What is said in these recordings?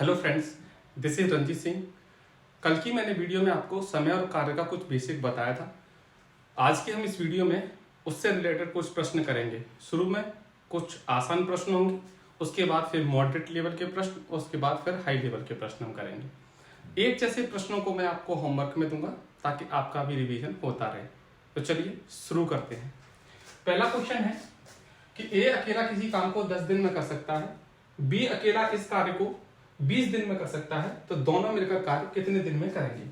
Hello friends, this is Ranjit Singh. कल की मैंने वीडियो में आपको समय और कार्य का कुछ बेसिक बताया था। आज के हम इस वीडियो में उससे रिलेटेड कुछ प्रश्न करेंगे। शुरू में कुछ आसान प्रश्न होंगे, उसके बाद फिर मॉडरेट लेवल के प्रश्न, उसके बाद फिर हाई लेवल के प्रश्न हम करेंगे। एक जैसे प्रश्नों को मैं आपको होमवर्क में दूंगा ताकि आपका भी रिवीजन होता रहे। तो चलिए शुरू करते हैं। पहला क्वेश्चन है कि ए अकेला किसी काम को 10 दिन में कर सकता है, बी अकेला इस कार्य को 20 दिन में कर सकता है, तो दोनों मिलकर कार्य कितने दिन में करेंगे।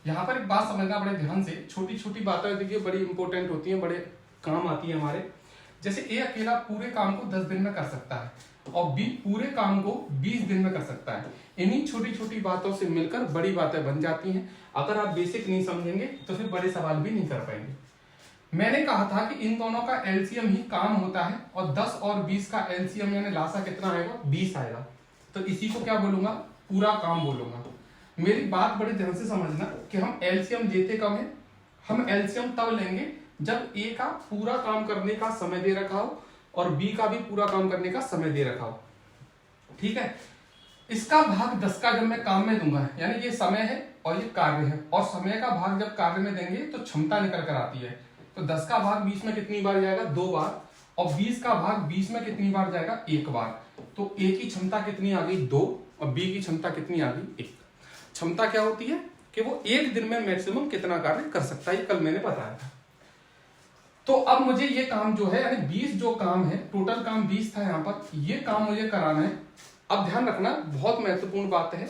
यहाँ पर एक बात समझना बड़े ध्यान से, छोटी छोटी बातें देखिए बड़ी इंपॉर्टेंट होती हैं, बड़े काम आती है हमारे। जैसे ए अकेला पूरे काम को 10 दिन में कर सकता है और बी पूरे काम को 20 दिन में कर सकता है। इन्हीं छोटी छोटी बातों से मिलकर बड़ी बातें बन जाती हैं। अगर आप बेसिक नहीं समझेंगे तो फिर बड़े सवाल भी नहीं कर पाएंगे। मैंने कहा था कि इन दोनों का एलसीएम ही काम होता है और 10 और 20 का एलसीएम यानी लासा कितना आएगा, 20 आएगा। तो इसी को क्या बोलूंगा, पूरा काम बोलूंगा। मेरी बात बड़े ध्यान से समझना कि हम एलसीएम देते कब है, हम एलसीएम तब लेंगे जब ए का पूरा काम करने का समय दे रखा हो और बी का भी पूरा काम करने का समय दे रखा हो। ठीक है, इसका भाग 10 का जब मैं काम में दूंगा, यानी ये समय है और ये कार्य है, और समय का भाग जब कार्य में देंगे तो क्षमता निकल कर आती है। तो 10 का भाग 20 में कितनी बार जाएगा, 2 बार, और 20 का भाग 20 में कितनी बार जाएगा, 1 बार। तो ए की क्षमता कितनी आ गई, 2, और बी की क्षमता कितनी आ गई, 1। क्षमता क्या होती है कि वो एक दिन में मैक्सिमम कितना कार्य कर सकता है, ये कल मैंने बताया था। तो अब मुझे ये काम जो है, यानी 20 जो काम है, टोटल काम 20 था यहाँ पर, ये काम मुझे कराना है। अब ध्यान रखना, बहुत महत्वपूर्ण बात है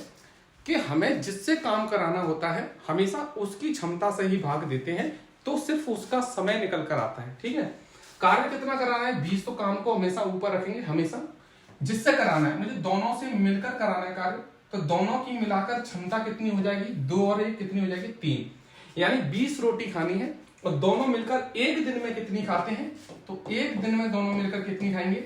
कि हमें जिससे काम कराना होता है हमेशा उसकी क्षमता से ही भाग देते हैं, तो सिर्फ उसका समय निकल कर आता है। ठीक है, कार्य कितना कराना है, 20, तो काम को हमेशा ऊपर रखेंगे। हमेशा जिससे कराना है, मुझे दोनों से मिलकर कराना है कार्य, तो दोनों की मिलाकर क्षमता कितनी हो जाएगी, 2 और 1 कितनी हो जाएगी, 3। यानी 20 रोटी खानी है और दोनों मिलकर एक दिन में कितनी खाते हैं, तो एक दिन में दोनों मिलकर कितनी खाएंगे,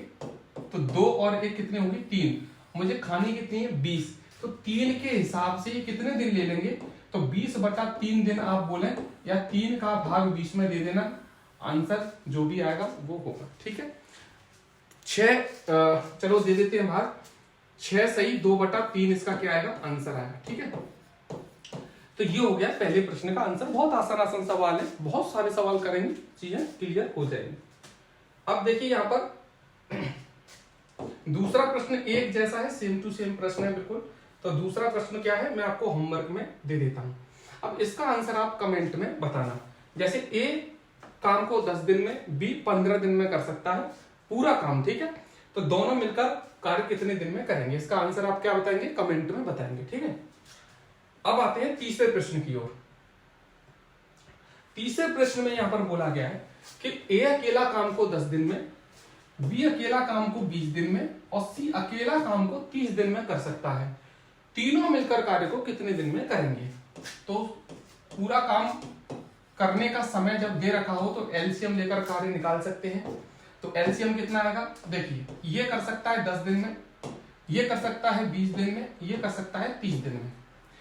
तो 2 और 1 कितने होगी, 3। मुझे खानी कितनी है, 20, तो 3 के हिसाब से कितने दिन ले लेंगे, तो 20/3 दिन आप बोलें, या 3 का भाग 20 में दे देना, आंसर जो भी आएगा वो होगा। ठीक है, 6 चलो दे देते हैं भाग, 6 सही, 2/3 इसका क्या आएगा, आंसर आएगा। ठीक है, तो ये हो गया पहले प्रश्न का आंसर। बहुत आसान सवाल है, बहुत सारे सवाल करेंगे, चीजें क्लियर हो जाएंगी। अब देखिए यहाँ पर दूसरा प्रश्न एक जैसा है, सेम टू सेम प्रश्न है बिल्कुल। तो दूसरा प्रश्न क्या है, मैं आपको होमवर्क में दे देता हूं। अब इसका आंसर आप कमेंट में बताना। जैसे ए काम को 10 दिन में, बी 15 दिन में कर सकता है पूरा काम। ठीक है, तो दोनों मिलकर कार्य कितने दिन में करेंगे, इसका आंसर आप क्या बताएंगे, कमेंट में बताएंगे। ठीक है, अब आते हैं तीसरे प्रश्न की ओर। तीसरे प्रश्न में यहां पर बोला गया है कि ए अकेला काम को 10 दिन में, बी अकेला काम को 20 दिन में और सी अकेला काम को 30 दिन में कर सकता है। तीनों मिलकर कार्य को कितने दिन में करेंगे। तो पूरा काम करने का समय जब दे रखा हो तो एलसीएम लेकर कार्य निकाल सकते हैं। तो एलसीएम कितना आएगा, देखिए ये कर सकता है 10 दिन में, ये कर सकता है 20 दिन में, ये कर सकता है 30 दिन में।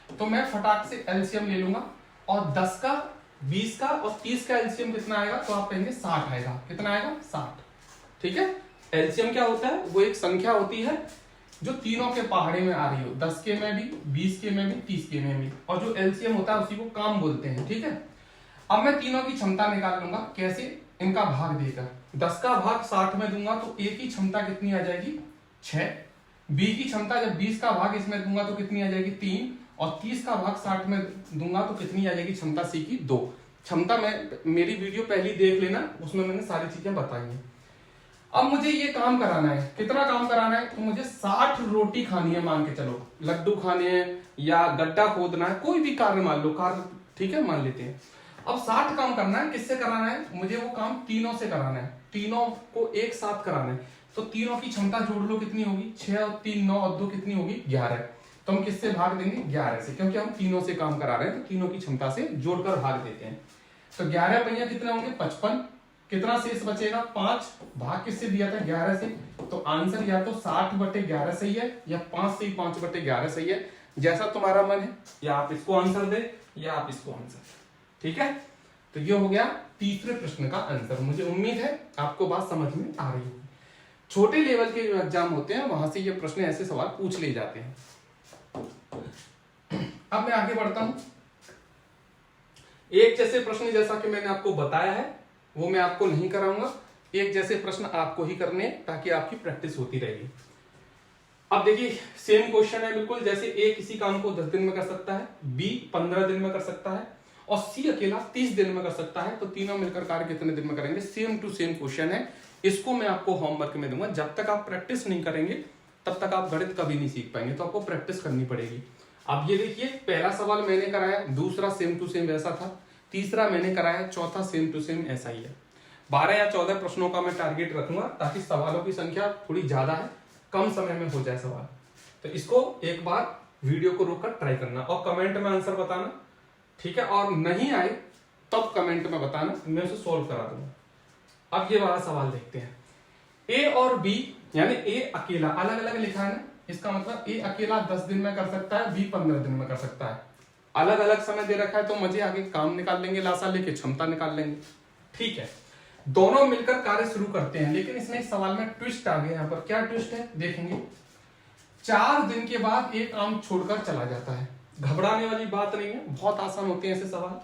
तो मैं फटाक से एलसीएम ले लूंगा, और 10 का, 20 का और 30 का एलसीएम कितना आएगा, तो आप कहेंगे 60 आएगा। कितना आएगा, 60। ठीक है, एलसीएम क्या होता है, वो एक संख्या होती है जो तीनों के पहाड़े में आ रही हो, 10 के में भी, 20 के में भी, 30 के में भी, और जो एलसीएम होता है उसी को काम बोलते हैं। ठीक है, अब मैं तीनों की क्षमता निकाल लूंगा, कैसे, इनका भाग देकर 10 का भाग 60 में दूंगा तो ए की क्षमता कितनी आ जाएगी, 6। बी की क्षमता जब 20 का भाग इसमें दूंगा तो कितनी आ जाएगी, 3, और 30 का भाग 60 में दूंगा तो कितनी आ जाएगी क्षमता, सी की 2। क्षमता में मेरी वीडियो पहली देख लेना, उसमें मैंने सारी चीजें बताई हैं। अब मुझे ये काम कराना है, कितना काम कराना है, तो मुझे 60 रोटी खानी है, मान के चलो, लड्डू खाने हैं या गड्ढा खोदना है, कोई भी कार्य मान लो, कार्य ठीक है मान लेते हैं। अब 60 काम करना है, किससे कराना है, मुझे वो काम तीनों से कराना है, तीनों को एक साथ कराना है। तो तीनों की क्षमता जोड़ लो, कितनी होगी, 6 और 3 9 और 2 कितनी होगी, 11। तो हम किससे भाग देंगे, 11 से, क्योंकि हम तीनों से काम करा रहे हैं, तो तीनों की क्षमता से जोड़कर भाग देते हैं। तो 11 पहिया कितने होंगे, 55। कितना शेष बचेगा, 5। भाग किससे दिया था, 11 से। तो आंसर या तो 60/11 सही है, या 5 से 5/11 सही है, जैसा तुम्हारा मन है। या आप इसको आंसर दे या आप इसको आंसर दे। ठीक है, तो ये हो गया तीसरे प्रश्न का आंसर। मुझे उम्मीद है आपको बात समझ में आ रही है। छोटे लेवल के जो एग्जाम होते हैं वहां से ये प्रश्न, ऐसे सवाल पूछ लिए जाते हैं। अब मैं आगे बढ़ता हूं। एक जैसे प्रश्न जैसा कि मैंने आपको बताया है वो मैं आपको नहीं कराऊंगा, एक जैसे प्रश्न आपको ही करने हैं ताकि आपकी प्रैक्टिस होती रहेगी। अब देखिए सेम क्वेश्चन है बिल्कुल, जैसे ए किसी काम को 10 दिन में कर सकता है, बी 15 दिन में कर सकता है और सी अकेला 30 दिन में कर सकता है, तो तीनों मिलकर कार्य कितने दिन में करेंगे। सेम टू सेम क्वेश्चन है, इसको मैं आपको होमवर्क में दूंगा। जब तक आप प्रैक्टिस नहीं करेंगे तब तक आप गणित कभी नहीं सीख पाएंगे, तो आपको प्रैक्टिस करनी पड़ेगी। अब ये देखिए पहला सवाल मैंने कराया, दूसरा सेम टू सेम वैसा था, तीसरा मैंने कराया, चौथा सेम टू सेम ऐसा ही है। 12 या 14 प्रश्नों का मैं टारगेट रखूंगा ताकि सवालों की संख्या थोड़ी ज्यादा है, कम समय में हो जाए सवाल। तो इसको एक बार वीडियो को रोककर ट्राई करना और कमेंट में आंसर बताना, ठीक है। और नहीं आए तब कमेंट में बताना, मैं उसे सोल्व करा दूंगा। अब ये वाला सवाल देखते हैं। ए और बी यानी ए अकेला अलग अलग लिखा है ना, इसका मतलब ए अकेला 10 दिन में कर सकता है, बी 15 दिन में कर सकता है। अलग अलग समय दे रखा है तो मजे आगे, काम निकाल लेंगे, लासा लेके क्षमता निकाल लेंगे, ठीक है। दोनों मिलकर कार्य शुरू करते हैं, लेकिन इसमें इस सवाल में ट्विस्ट आ गया। यहाँ पर क्या ट्विस्ट है देखेंगे। 4 दिन के बाद एक काम छोड़कर चला जाता है। घबराने वाली बात नहीं है, बहुत आसान होते हैं ऐसे सवाल।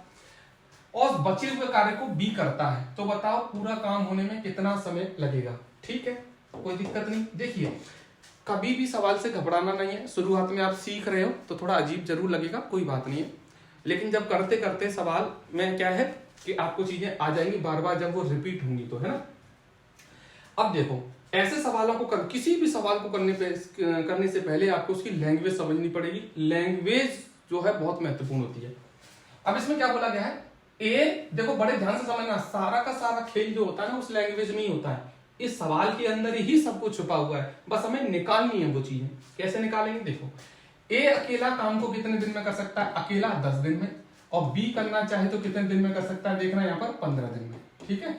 और बचे हुए कार्य को बी करता है, तो बताओ पूरा काम होने में कितना समय लगेगा। ठीक है, कोई दिक्कत नहीं। देखिए कभी भी सवाल से घबराना नहीं है। शुरुआत में आप सीख रहे हो तो थोड़ा अजीब जरूर लगेगा, कोई बात नहीं है, लेकिन जब करते करते सवाल में क्या है कि आपको चीजें आ जाएंगी बार बार, जब वो रिपीट होंगी तो, है ना। अब देखो ऐसे सवालों को किसी भी सवाल को करने से पहले आपको उसकी लैंग्वेज समझनी पड़ेगी। लैंग्वेज जो है बहुत महत्वपूर्ण होती है। अब इसमें क्या बोला गया है, ए देखो बड़े ध्यान से समझना, सारा का सारा खेल जो होता है ना उस लैंग्वेज में ही होता है। इस सवाल के अंदर ही सब कुछ छुपा हुआ है, बस हमें निकालनी है वो चीजें। कैसे निकालेंगे देखो, ए अकेला काम को कितने दिन में कर सकता है, अकेला 10 दिन में, और बी करना चाहे तो कितने दिन में कर सकता है, देखना यहाँ पर 15 दिन में। ठीक है,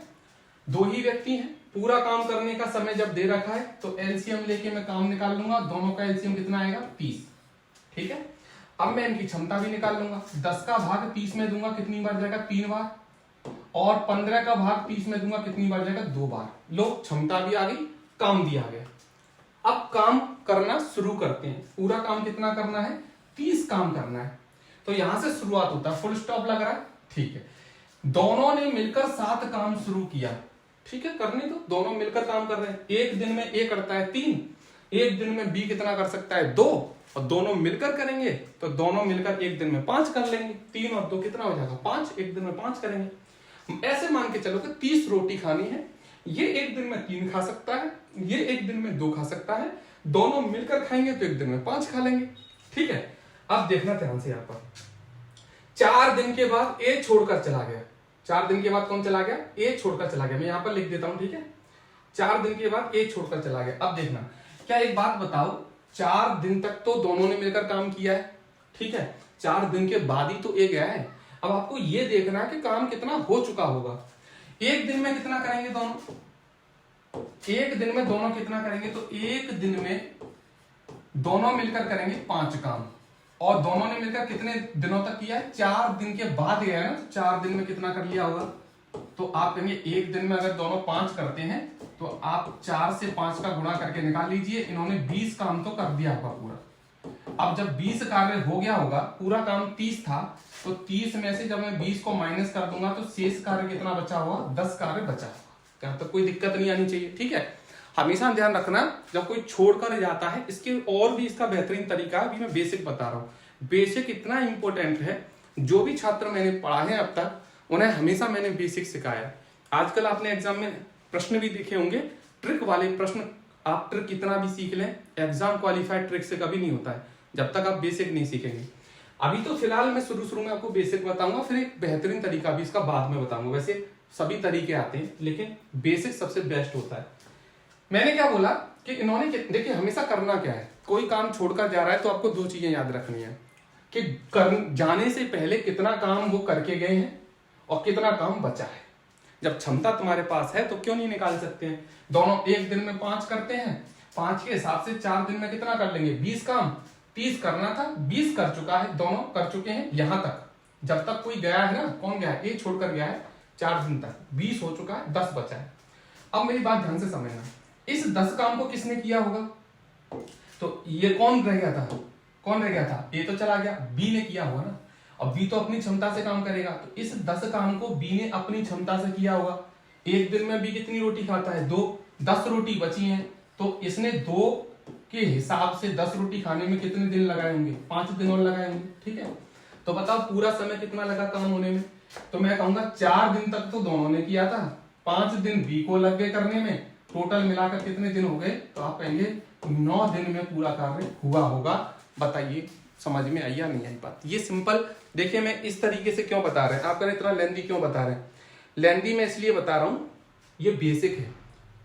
दो ही व्यक्ति हैं, पूरा काम करने का समय जब दे रखा है तो एलसीएम लेके मैं काम निकाल लूंगा। दोनों का एलसीएम कितना आएगा, 30। ठीक है, अब मैं इनकी क्षमता भी निकाल लूंगा। 10 का भाग 30 में दूंगा, कितनी बार जाएगा, 3 बार। और 15 का भाग 30 में दूंगा, कितनी बार जाएगा, 2 बार। लो क्षमता भी आ गई, काम दिया गया। अब काम करना शुरू करते हैं। पूरा काम कितना करना है, 30 काम करना है, तो यहां से शुरुआत होता है। फुल स्टॉप लग रहा है, ठीक है। दोनों ने मिलकर 7 काम शुरू किया, ठीक है, करने दो। दोनों मिलकर काम कर रहे हैं। एक दिन में ए करता है 3, एक दिन में बी कितना कर सकता है, 2, और दोनों मिलकर करेंगे तो दोनों मिलकर एक दिन में 5 कर लेंगे। 3 और 2 कितना हो जाएगा, 5, एक दिन में 5 करेंगे। ऐसे मान के चलो कि 30 रोटी खानी है, ये एक दिन में 3 खा सकता है, ये एक दिन में 2 खा सकता है। दोनों मिलकर खाएंगे तो एक दिन में 5 खा लेंगे। ठीक है, अब देखना ध्यान से। यहाँ पर 4 दिन के बाद ए छोड़कर चला गया। 4 दिन के बाद कौन चला गया, ए छोड़कर चला गया। मैं यहां पर लिख देता हूं, ठीक है। 4 दिन के बाद ए छोड़कर चला गया। अब देखना, क्या एक बात बताओ, 4 दिन तक तो दोनों ने मिलकर काम किया है, ठीक है। 4 दिन के बाद ही तो ए गया है। अब आपको ये देखना है कि काम कितना हो चुका होगा। एक दिन में कितना करेंगे दोनों, एक दिन में दोनों कितना करेंगे, तो एक दिन में दोनों मिलकर करेंगे 5 काम। और दोनों ने मिलकर कितने दिनों तक किया है, 4 दिन के बाद गया है ना, 4 दिन में कितना कर लिया होगा। तो आप कहेंगे एक दिन में अगर दोनों 5 करते हैं तो आप 4 से 5 का गुणा करके निकाल लीजिए। इन्होंने 20 काम तो कर दिया होगा पूरा। अब जब 20 कार्य हो गया होगा, पूरा काम 30 था, तो 30 में से जब मैं 20 को माइनस कर दूंगा तो शेष कार्य कितना बचा होगा, 10 कार्य बचा होगा। क्या तो कोई दिक्कत नहीं आनी चाहिए, ठीक है। हमेशा ध्यान रखना, जब कोई छोड़कर जाता है, इसके और भी इसका बेहतरीन तरीका अभी मैं बेसिक बता रहा हूं। बेसिक इतना इंपॉर्टेंट है, जो भी छात्र मैंने पढ़ा है अब तक उन्हें हमेशा मैंने बेसिक सिखाया। आजकल आपने एग्जाम में प्रश्न भी देखे होंगे, ट्रिक वाले प्रश्न। आप ट्रिक कितना भी सीख लें, एग्जाम क्वालिफाइड ट्रिक से कभी नहीं होता है जब तक आप बेसिक नहीं सीखेंगे। अभी तो फिलहाल मैं शुरू में आपको बेसिक बताऊंगा, फिर एक बेहतरीन तरीका भी इसका बाद में बताऊंगा। वैसे सभी तरीके आते हैं, लेकिन बेसिक सबसे बेस्ट होता है। मैंने क्या बोला कि इन्होंने, देखिए हमेशा करना क्या है, कोई काम छोड़कर जा रहा है तो आपको 2 चीजें याद रखनी है कि जाने से पहले कितना काम वो करके गए हैं और कितना काम बचा है। जब क्षमता तुम्हारे पास है तो क्यों नहीं निकाल सकते हैं। दोनों एक दिन में 5 करते हैं, 5 के हिसाब से 4 दिन में कितना कर लेंगे, 20 काम। 30 करना था, 20 कर चुका है, दोनों कर चुके हैं यहां तक। जब तक कोई गया है ना, कौन गया है, ए छोड़कर गया है 4 दिन तक, 20 हो चुका है, 10 बचा है। अब मेरी बात ध्यान से समझना, इस 10 काम को किसने किया होगा, तो ये कौन रह गया था, कौन रह गया था? ए तो चला गया, बी ने किया होगा ना। अब बी तो अपनी क्षमता से काम करेगा, तो इस 10 काम को बी ने अपनी क्षमता से किया होगा। एक दिन में बी कितनी रोटी खाता है? 2। 10 रोटी बची है, तो इसने 2 के हिसाब से 10 रोटी खाने में कितने दिन लगाए होंगे? 5 दिन और लगाए होंगे। ठीक है, तो बताओ पूरा समय कितना लगा काम होने में? तो मैं कहूंगा 4 दिन तक तो दोनों ने किया था, 5 दिन बी को लग गए करने में, टोटल मिलाकर कितने दिन हो गए? तो आप कहेंगे 9 दिन में पूरा कार्य हुआ होगा। बताइए समझ में आई या नहीं आई बात? ये सिंपल देखिए, मैं इस तरीके से क्यों बता रहे हैं, आप इतना लेंदी क्यों बता रहे हैं? लेंदी में इसलिए बता रहा हूं, ये बेसिक है।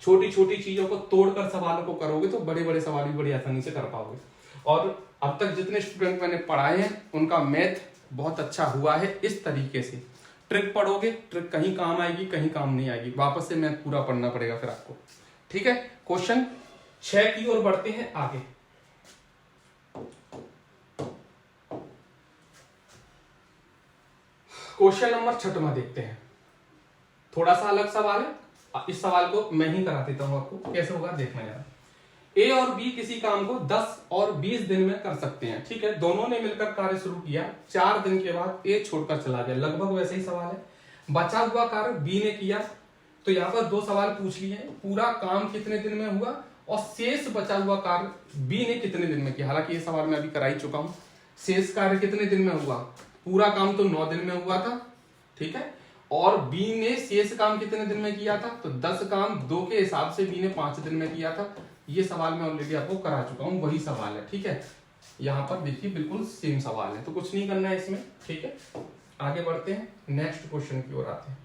छोटी छोटी चीजों को तोड़कर सवालों को करोगे तो बड़े बड़े सवाल भी बड़ी आसानी से कर पाओगे। और अब तक जितने स्टूडेंट मैंने पढ़ाए हैं उनका मैथ बहुत अच्छा हुआ है। इस तरीके से ट्रिक पढ़ोगे, ट्रिक कहीं काम आएगी कहीं काम नहीं आएगी, वापस से मैथ पूरा पढ़ना पड़ेगा फिर आपको। ठीक है, क्वेश्चन 6 की ओर बढ़ते हैं आगे। क्वेश्चन नंबर 6 देखते हैं। थोड़ा सा अलग सवाल है, इस सवाल को मैं ही करा देता हूं आपको, कैसे होगा देखना यार। ए और बी किसी काम को 10 और 20 दिन में कर सकते हैं। ठीक है, दोनों ने मिलकर कार्य शुरू किया, 4 दिन के बाद ए छोड़कर चला गया। लगभग वैसे ही सवाल है। बचा हुआ कार्य बी ने किया, तो यहाँ पर 2 सवाल पूछ लिए, पूरा काम कितने दिन में हुआ और शेष बचा हुआ कार्य बी ने कितने दिन में किया। हालांकि ये सवाल मैं अभी करा ही चुका हूं। शेष कार्य कितने दिन में हुआ? पूरा काम तो 9 दिन में हुआ था। ठीक है, और बी ने शेष काम कितने दिन में किया था? तो 10 काम 2 के हिसाब से बी ने 5 दिन में किया था। ये सवाल मैं ऑलरेडी आपको करा चुका हूं, वही सवाल है। ठीक है, यहां पर देखिए बिल्कुल सेम सवाल है, तो कुछ नहीं करना है इसमें। ठीक है, आगे बढ़ते हैं, नेक्स्ट क्वेश्चन की ओर आते हैं।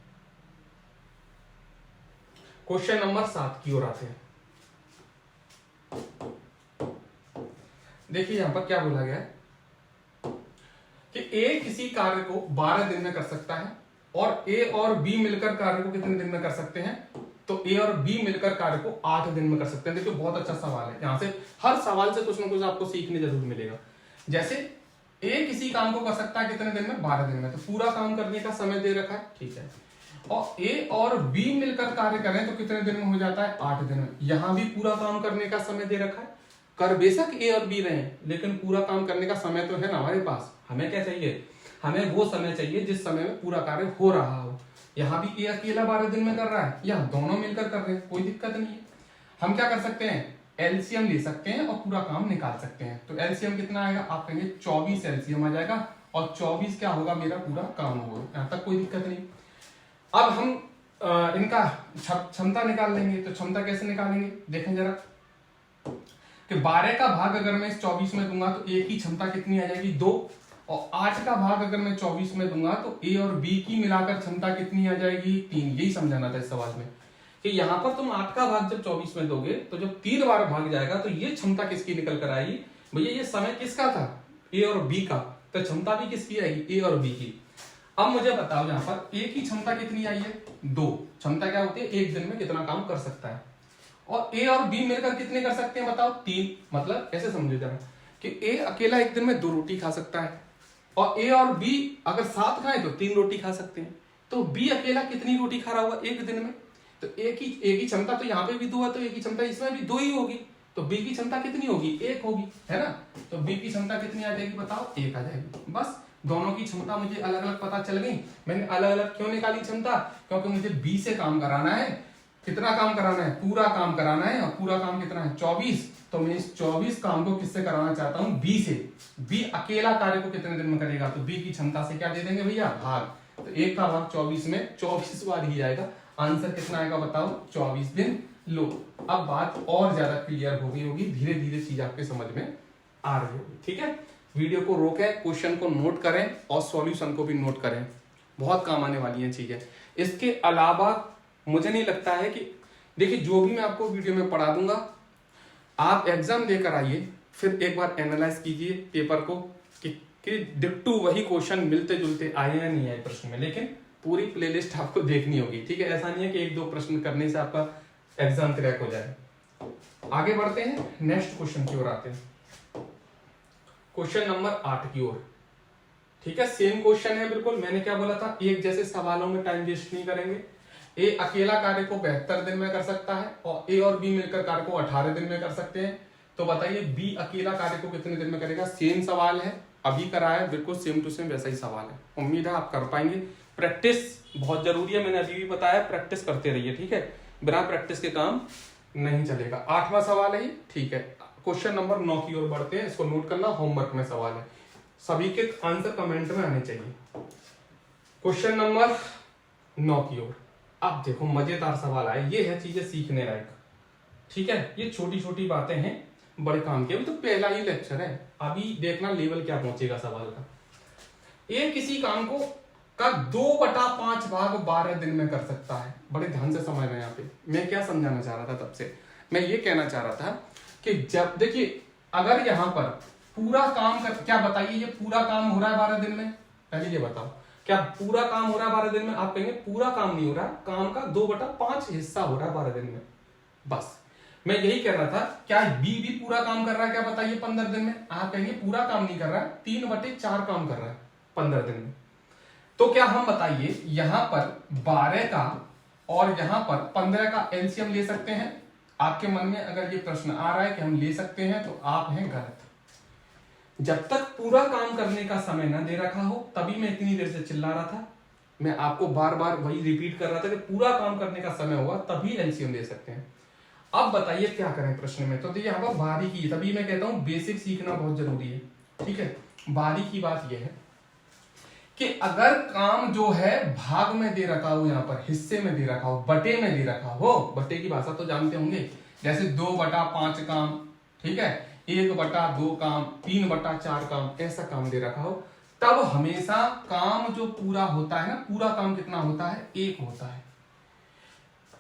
क्वेश्चन नंबर 7 की ओर आते हैं। देखिए यहां पर क्या बोला गया है कि ए किसी कार्य को 12 दिन में कर सकता है और ए और बी मिलकर कार्य को कितने दिन में कर सकते हैं? तो ए और बी मिलकर कार्य को 8 दिन में कर सकते हैं। देखिए बहुत अच्छा सवाल है, यहां से हर सवाल से कुछ ना कुछ आपको सीखने जरूर मिलेगा। जैसे ए किसी काम को कर सकता है कितने दिन में? 12 दिन में, तो पूरा काम करने का समय दे रखा है। ठीक है, और ए और बी मिलकर कार्य करें तो कितने दिन में हो जाता है? 8 दिन में। यहां भी पूरा काम करने का समय दे रखा है। कर बेशक ए और बी रहे, लेकिन पूरा काम करने का समय तो है ना हमारे पास। हमें क्या चाहिए? हमें वो समय चाहिए जिस समय में पूरा कार्य हो रहा हो। यहाँ भी ए अकेला 12 दिन में कर रहा है, यहाँ दोनों मिलकर कर रहे हैं, कोई दिक्कत नहीं है। हम क्या कर सकते हैं? एलसीएम ले सकते हैं और पूरा काम निकाल सकते हैं। तो एलसीएम कितना आएगा? आप कहेंगे 24 एलसीएम आ जाएगा और 24 क्या होगा? मेरा पूरा काम होगा। यहाँ तक कोई दिक्कत नहीं। अब हम इनका क्षमता निकाल लेंगे। तो क्षमता कैसे निकालेंगे देखें जरा, कि 12 का भाग अगर मैं इस 24 में दूंगा तो ए की क्षमता कितनी आ जाएगी? 2, और 8 का भाग अगर मैं 24 में दूंगा तो ए और बी की मिलाकर क्षमता कितनी आ जाएगी? 3। यही समझाना था इस सवाल में कि यहां पर तुम 8 का भाग जब 24 में दोगे तो जब 3 बार भाग जाएगा तो ये क्षमता किसकी निकल कर आएगी? भैया ये समय किसका था? ए और बी का, तो क्षमता भी किसकी आएगी? ए और बी की। अब मुझे बताओ यहाँ पर ए की क्षमता कितनी आई है? 2। क्षमता क्या होती है? एक दिन में कितना काम कर सकता है। और ए और बी मिलकर कितने कर सकते हैं बताओ? 3। मतलब ऐसे समझो जरा कि ए अकेला एक दिन में 2 रोटी खा सकता है और ए और बी अगर साथ खाए तो 3 रोटी खा सकते हैं। तो बी अकेला कितनी रोटी खा रहा होगा एक दिन में? तो ए की क्षमता तो यहाँ पे भी 2 है, तो ए की क्षमता इसमें भी 2 ही होगी। तो बी की क्षमता कितनी होगी? 1 होगी, है ना? तो बी की क्षमता कितनी आ जाएगी बताओ? 1 आ जाएगी। बस दोनों की क्षमता मुझे अलग अलग पता चल गई। मैंने अलग अलग क्यों निकाली क्षमता? क्योंकि मुझे बी से काम कराना है। कितना काम कराना है? पूरा काम कराना है। और पूरा काम कितना है? 24। तो मैं इस 24 काम को किससे कराना चाहता हूं? बी से। बी अकेला कार्य को कितने दिन में करेगा? तो बी की क्षमता से क्या दे देंगे भैया? भाग। तो 1 का भाग 24 में 24 बार ही जाएगा। आंसर कितना आएगा बताओ? 24 दिन। लो, अब बात और ज्यादा क्लियर हो गई होगी, धीरे धीरे चीज आपके समझ में आ रही होगी। ठीक है, वीडियो को रोकें, क्वेश्चन को नोट करें और सॉल्यूशन को भी नोट करें, बहुत काम आने वाली है चीजें। इसके अलावा मुझे नहीं लगता है कि, देखिए जो भी मैं आपको वीडियो में पढ़ा दूंगा, आप एग्जाम देकर आइए, फिर एक बार एनालाइज कीजिए पेपर को कि डिट्टू वही क्वेश्चन मिलते जुलते आए या नहीं आए प्रश्न में। लेकिन पूरी प्लेलिस्ट आपको देखनी होगी। ठीक है, ऐसा नहीं है कि 1-2 प्रश्न करने से आपका एग्जाम क्रैक हो जाए। आगे बढ़ते हैं, नेक्स्ट क्वेश्चन की ओर आते हैं, क्वेश्चन नंबर 8 की ओर। ठीक है, सेम क्वेश्चन है बिल्कुल। मैंने क्या बोला था? एक जैसे सवालों में टाइम वेस्ट नहीं करेंगे। ए अकेला कार्य को 72 दिन में कर सकता है और ए और बी मिलकर कार्य को 18 दिन में कर सकते हैं। तो बताइए बी अकेला कार्य को कितने दिन में करेगा। सेम सवाल है, अभी कराया है, बिल्कुल सेम टू सेम वैसा ही सवाल है। उम्मीद है आप कर पाएंगे। प्रैक्टिस बहुत जरूरी है, मैंने अभी भी बताया, प्रैक्टिस करते रहिए, ठीक है। बिना प्रैक्टिस के काम नहीं चलेगा। 8वां सवाल है ये, ठीक है। क्वेश्चन नंबर 9 की ओर बढ़ते हैं, इसको नोट करना, होमवर्क में सवाल है, सभी के आंसर कमेंट में आने चाहिए। क्वेश्चन नंबर 9 की ओर अब देखो मजेदार सवाल आए, ये है चीजें सीखने लायक, ठीक है। ये छोटी छोटी बातें हैं, बड़े काम की। अभी तो पहला ही लेक्चर है, अभी देखना लेवल क्या पहुंचेगा सवाल का। ये किसी काम को का 2/5 भाग 12 दिन में कर सकता है। बड़े ध्यान से समझना। यहाँ पे मैं क्या समझाना चाह रहा था, तब से मैं ये कहना चाह रहा था कि जब देखिए अगर यहाँ पर पूरा काम कर, क्या बताइए ये पूरा काम हो रहा है 12 दिन में, पहले ये बताओ क्या पूरा काम हो रहा है 12 दिन में। आप कहेंगे पूरा काम नहीं हो रहा, काम का 2/5 हिस्सा हो रहा है 12 दिन में। बस मैं यही कह रहा था, क्या बी भी पूरा काम कर रहा है, क्या बताइए 15 दिन में। आप कहेंगे पूरा काम नहीं कर रहा है, 3/4 काम कर रहा है 15 दिन में। तो क्या हम बताइए यहां पर 12 का और यहां पर 15 का एलसीएम ले सकते हैं। आपके मन में अगर ये प्रश्न आ रहा है कि हम ले सकते हैं, तो आप हैं गलत। जब तक पूरा काम करने का समय ना दे रखा हो, तभी मैं इतनी देर से चिल्ला रहा था। मैं आपको बार बार वही रिपीट कर रहा था कि पूरा काम करने का समय होगा तभी एलसीएम ले सकते हैं। अब बताइए क्या करें प्रश्न में। तो देखिए यहाँ पर बारीकी, तभी मैं कहता हूं बेसिक सीखना बहुत जरूरी है, ठीक है। बारीकी बात यह है कि अगर काम जो है भाग में दे रखा हो, यहाँ पर हिस्से में दे रखा हो, बटे में दे रखा हो, बटे की भाषा तो जानते होंगे, जैसे 2/5 काम, ठीक है, 1/2 काम, 3/4 काम, ऐसा काम दे रखा हो, तब हमेशा काम जो पूरा होता है ना, पूरा काम कितना होता है, 1 होता है।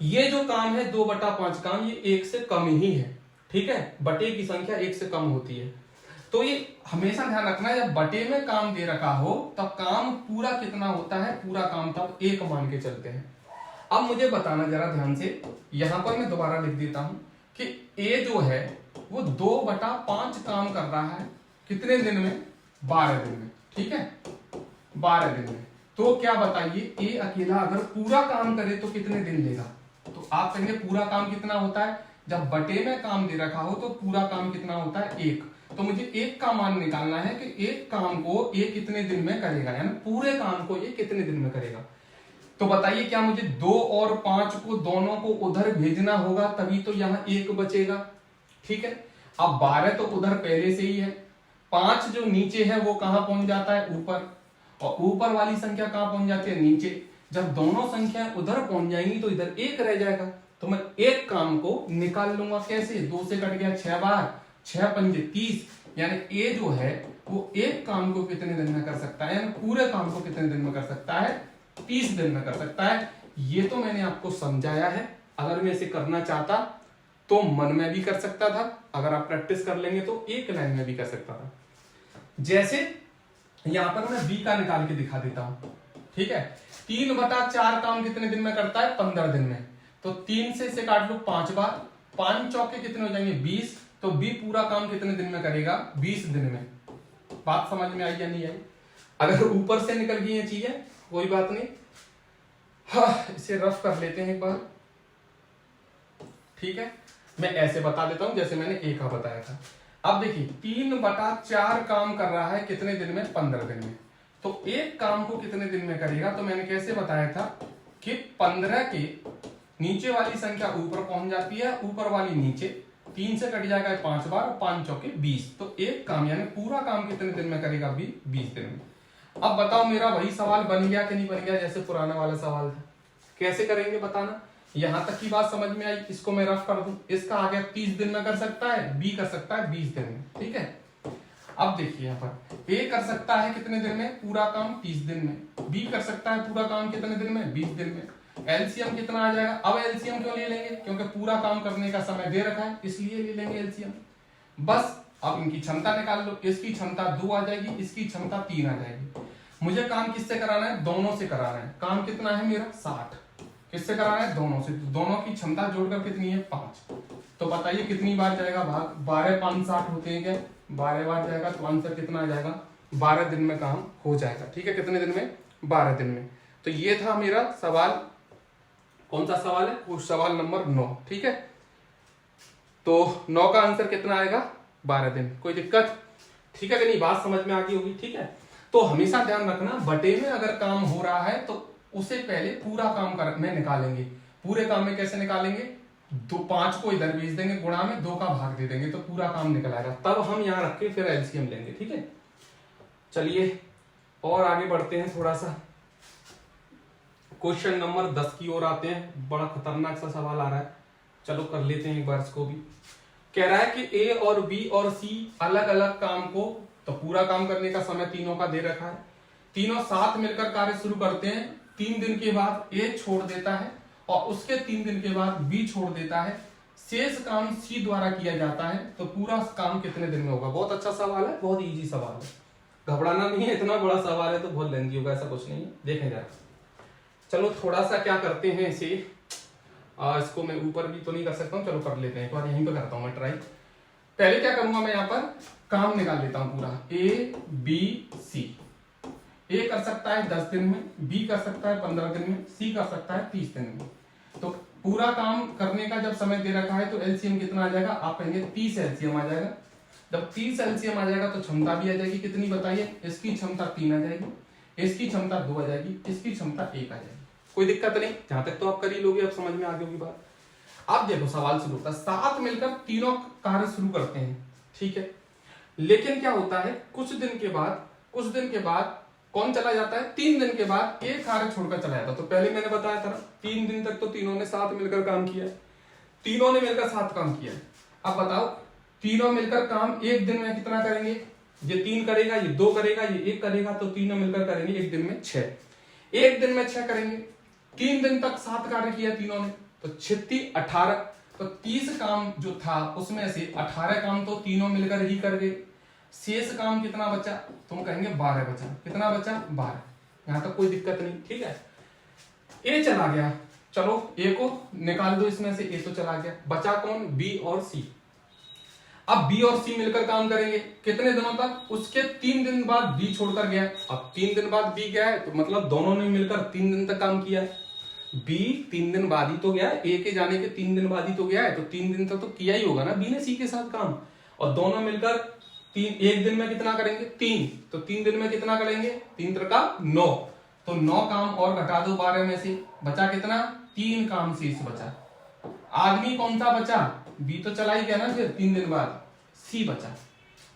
ये जो काम है 2/5 काम, ये 1 से कम ही है, ठीक है। बटे की संख्या 1 से कम होती है। तो ये हमेशा ध्यान रखना है, जब बटे में काम दे रखा हो तब काम पूरा कितना होता है, पूरा काम तब 1 मान के चलते हैं। अब मुझे बताना जरा ध्यान से, यहां पर मैं दोबारा लिख देता हूं कि ए जो है वो 2/5 काम कर रहा है कितने दिन में, 12 दिन में, ठीक है, 12 दिन में। तो क्या बताइए ए अकेला अगर पूरा काम करे तो कितने दिन लेगा। तो आप कहेंगे पूरा काम कितना होता है, जब बटे में काम दे रखा हो तो पूरा काम कितना होता है, 1। तो मुझे 1 का मान निकालना है कि 1 काम को ये कितने दिन में करेगा, यानी पूरे काम को ये कितने दिन में करेगा। तो बताइए क्या मुझे 2 और 5 को दोनों को उधर भेजना होगा, तभी तो यहाँ 1 बचेगा, ठीक है। अब 12 तो उधर पहले से ही है, 5 जो नीचे है वो कहां पहुंच जाता है, ऊपर, और ऊपर वाली संख्या कहां पहुंच जाती है, नीचे। जब दोनों संख्या उधर पहुंच जाएंगी तो इधर 1 रह जाएगा। तो मैं 1 काम को निकाल लूंगा कैसे, 2 से कट गया 6 बार, 6 पंजे 30, यानी ए जो है वो 1 काम को कितने दिन में कर सकता है, यानी पूरे काम को कितने दिन में कर सकता है, 30 दिन में कर सकता है। ये तो मैंने आपको समझाया है। अगर मैं इसे करना चाहता तो मन में भी कर सकता था, अगर आप प्रैक्टिस कर लेंगे तो एक लाइन में भी कर सकता था। जैसे यहां पर मैं बी का निकाल के दिखा देता हूं, ठीक है। 3/4 काम कितने दिन में करता है, 15 दिन में। तो 3 से इसे काट लो 5 बार, 5 चौके कितने हो जाएंगे, 20। तो बी पूरा काम कितने दिन में करेगा, 20 दिन में। बात समझ में आई या नहीं आई। अगर ऊपर से निकल गई ये चीजें कोई बात नहीं, हाँ इसे रफ कर लेते हैं एक बार, ठीक है। मैं ऐसे बता देता हूं जैसे मैंने ए का बताया था। अब देखिए 3/4 काम कर रहा है कितने दिन में, 15 दिन में। तो 1 काम को कितने दिन में करेगा, तो मैंने कैसे बताया था कि 15 के नीचे वाली संख्या ऊपर पहुंच जाती है, ऊपर वाली नीचे, 3 से कट जाएगा 5 बार, 5 चौके 20। तो 1 काम यानी पूरा काम कितने दिन में करेगा, 20 दिन में। अब बताओ मेरा वही सवाल बन गया कि नहीं बन गया, जैसे पुराना वाला सवाल था। कैसे करेंगे बताना, यहां तक की बात समझ में आई। इसको मैं रफ कर दूं, इसका आ गया 30 दिन में कर सकता है, बी कर सकता है 20 दिन में, ठीक है। अब देखिए यहाँ पर ए कर सकता है कितने दिन में, पूरा काम 30 दिन में। बी कर सकता है पूरा काम कितने दिन में, 20 दिन में। एलसीएम कितना आ जाएगा। अब एलसीएम क्यों ले लेंगे, क्योंकि पूरा काम करने का समय दे रखा है, इसलिए ले लेंगे एलसीएम। बस अब इनकी क्षमता निकाल लो, इसकी क्षमता 2 आ जाएगी, इसकी क्षमता 3 आ जाएगी। मुझे काम किससे कराना है, दोनों से कराना है। काम कितना है मेरा, 60। किससे कराना है, दोनों से। तो दोनों की क्षमता जोड़कर कितनी है, 5। तो बताइए कितनी बार जाएगा भाग, 12 5 60 होते हैं क्या, 12 बार जाएगा। तो आंसर कितना आ जाएगा, 12 दिन में काम हो जाएगा, ठीक है। कितने दिन में, 12 दिन में। तो ये था मेरा सवाल। कौन सा सवाल है, वो सवाल नंबर 9, ठीक है। तो 9 का आंसर कितना आएगा? 12 दिन। कोई दिक्कत? ठीक है कि नहीं? बात समझ में आ गई होगी। ठीक है, तो हमेशा ध्यान रखना, बटे में अगर काम हो रहा है तो उसे पहले पूरा काम में निकालेंगे। पूरे काम में कैसे निकालेंगे? 5 को इधर भेज देंगे, गुणा में 2 का भाग दे देंगे तो पूरा काम निकल आएगा। तब हम यहाँ रख के फिर एलसीएम लेंगे। ठीक है, चलिए और आगे बढ़ते हैं थोड़ा सा। क्वेश्चन नंबर 10 की ओर आते हैं। बड़ा खतरनाक सा सवाल आ रहा है, चलो कर लेते हैं एक बार इसको भी। कह रहा है कि ए और बी और सी अलग अलग काम को, तो पूरा काम करने का समय तीनों का दे रखा है। तीनों साथ मिलकर कार्य शुरू करते हैं। 3 दिन के बाद ए छोड़ देता है और उसके 3 दिन के बाद बी छोड़ देता है। शेष काम सी द्वारा किया जाता है, तो पूरा काम कितने दिन में होगा? बहुत अच्छा सवाल है, बहुत इजी सवाल है, घबराना नहीं है। इतना बड़ा सवाल है तो बहुत लेंथी होगा, ऐसा कुछ नहीं है। देखें जरा, चलो थोड़ा सा क्या करते हैं इसे, इसको मैं ऊपर भी तो नहीं कर सकता हूँ, चलो कर लेते हैं एक बार, यहीं पे करता हूँ मैं ट्राई। पहले क्या करूंगा मैं, यहाँ पर काम निकाल लेता हूँ पूरा। ए बी सी, ए कर सकता है 10 दिन में, बी कर सकता है 15 दिन में, सी कर सकता है 30 दिन में। तो पूरा काम करने का जब समय दे रखा है तो एलसीएम कितना आ जाएगा? आप कहेंगे 30 एलसीएम आ जाएगा। जब 30 एलसीएम आ जाएगा तो क्षमता भी आ जाएगी। कितनी बताइए? इसकी क्षमता 3 आ जाएगी, इसकी क्षमता 2 आ जाएगी, इसकी क्षमता 1 आ जाएगी। कोई दिक्कत नहीं, जहां तक तो आप कर ही लोगे, अब समझ में आ गई होगी बात। अब देखो सवाल शुरू होता है, साथ मिलकर तीनों कार्य शुरू करते हैं। ठीक है, लेकिन क्या होता है, कुछ दिन के बाद कौन चला जाता है? 3 दिन के बाद एक कार्य छोड़कर चला जाता है। तो पहले मैंने बताया था 3 दिन तक तो तीनों ने साथ मिलकर काम किया, तीनों ने मिलकर साथ काम किया। अब बताओ, तीनों मिलकर काम एक दिन में कितना करेंगे? ये 3 करेगा, ये 2 करेगा, ये 1 करेगा, तो तीनों मिलकर करेंगे एक दिन में 6। एक दिन में 6 करेंगे। 3 दिन तक 7 कार्य किया तीनों ने, तो 36 18, तो 30 काम जो था उसमें से 18 काम तो तीनों मिलकर ही कर गए। शेष काम कितना बचा? तुम कहेंगे 12 बचा। कितना बचा? 12। यहां तक कोई दिक्कत नहीं। ठीक है, ए चला गया, चलो ए को निकाल दो इसमें से, ए तो चला गया, बचा कौन? बी और सी। अब बी और सी मिलकर काम करेंगे कितने दिनों तक? उसके 3 दिन बाद बी छोड़कर गया। अब 3 दिन बाद बी गया है, तो मतलब दोनों ने मिलकर 3 दिन तक काम किया है। बी 3 दिन बाद ही तो गया है, ए के जाने के 3 दिन बाद ही तो गया है, तो 3 दिन तक तो किया ही होगा ना बी ने सी के साथ काम। और दोनों मिलकर एक दिन में कितना करेंगे? 3। तो 3 दिन में कितना करेंगे? 3 त्रिका 9, तो 9 काम और घटा दो 12 में से, बचा कितना? 3 काम शेष बचा। आदमी कौन सा बचा? बी तो चला ही गया ना फिर 3 दिन बाद, सी बचा।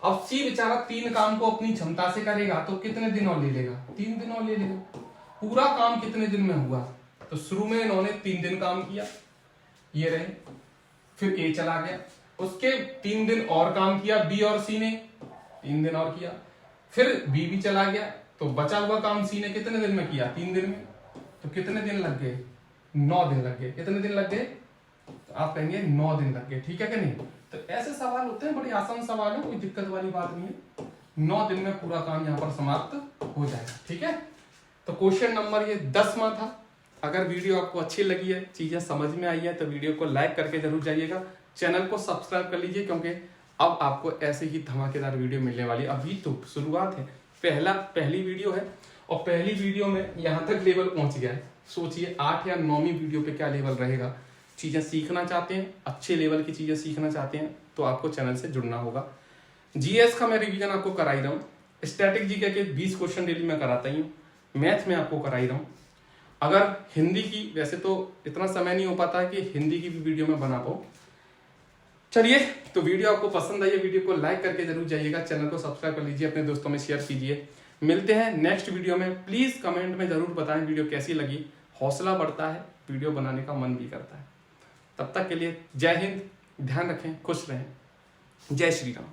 अब सी बेचारा 3 काम को अपनी क्षमता से करेगा, तो कितने दिन और ले लेगा? 3 दिन और ले लेगा। पूरा काम कितने दिन में हुआ? तो शुरू में इन्होंने 3 दिन काम किया, ये रहे, फिर ए चला गया, उसके 3 दिन और काम किया बी और सी ने, 3 दिन और किया, फिर बी भी चला गया, तो बचा हुआ काम सी ने कितने दिन में किया? 3 दिन में। तो कितने दिन लग गए? 9 दिन लग गए। कितने दिन लग गए? तो आप कहेंगे 9 दिन लग गए। ठीक है कि नहीं? तो ऐसे सवाल होते हैं, बड़ी आसान सवाल है, कोई दिक्कत वाली बात नहीं है। 9 दिन में पूरा काम यहाँ पर समाप्त हो जाएगा। ठीक है, तो क्वेश्चन नंबर ये 10वां था। अगर वीडियो आपको अच्छी लगी है, चीजें समझ में आई है, तो वीडियो को लाइक करके जरूर जाइएगा। चैनल को सब्सक्राइब कर लीजिए, क्योंकि अब आपको ऐसे ही धमाकेदार वीडियो मिलने वाली। अभी तो शुरुआत है, पहली वीडियो है, और पहली वीडियो में यहाँ तक लेवल पहुंच गया है। सोचिए 8 या 9वीं वीडियो पे क्या लेवल रहेगा। चीजें सीखना चाहते हैं, अच्छे लेवल की चीजें सीखना चाहते हैं, तो आपको चैनल से जुड़ना होगा। जीएस का मैं रिवीजन आपको करा ही रहा हूँ, स्टैटिक जीके के 20 क्वेश्चन डेली में कराता ही हूँ, मैथ में आपको करा ही रहा हूँ। अगर हिंदी की, वैसे तो इतना समय नहीं हो पाता है कि हिंदी की भी वीडियो में बना पाऊँ। चलिए, तो वीडियो आपको पसंद आई है, वीडियो को लाइक करके जरूर जाइएगा, चैनल को सब्सक्राइब कर लीजिए, अपने दोस्तों में शेयर कीजिए। मिलते हैं नेक्स्ट वीडियो में। प्लीज कमेंट में जरूर बताएं वीडियो कैसी लगी, हौसला बढ़ता है, वीडियो बनाने का मन भी करता है। तब तक के लिए जय हिंद, ध्यान रखें, खुश रहें, जय श्री राम।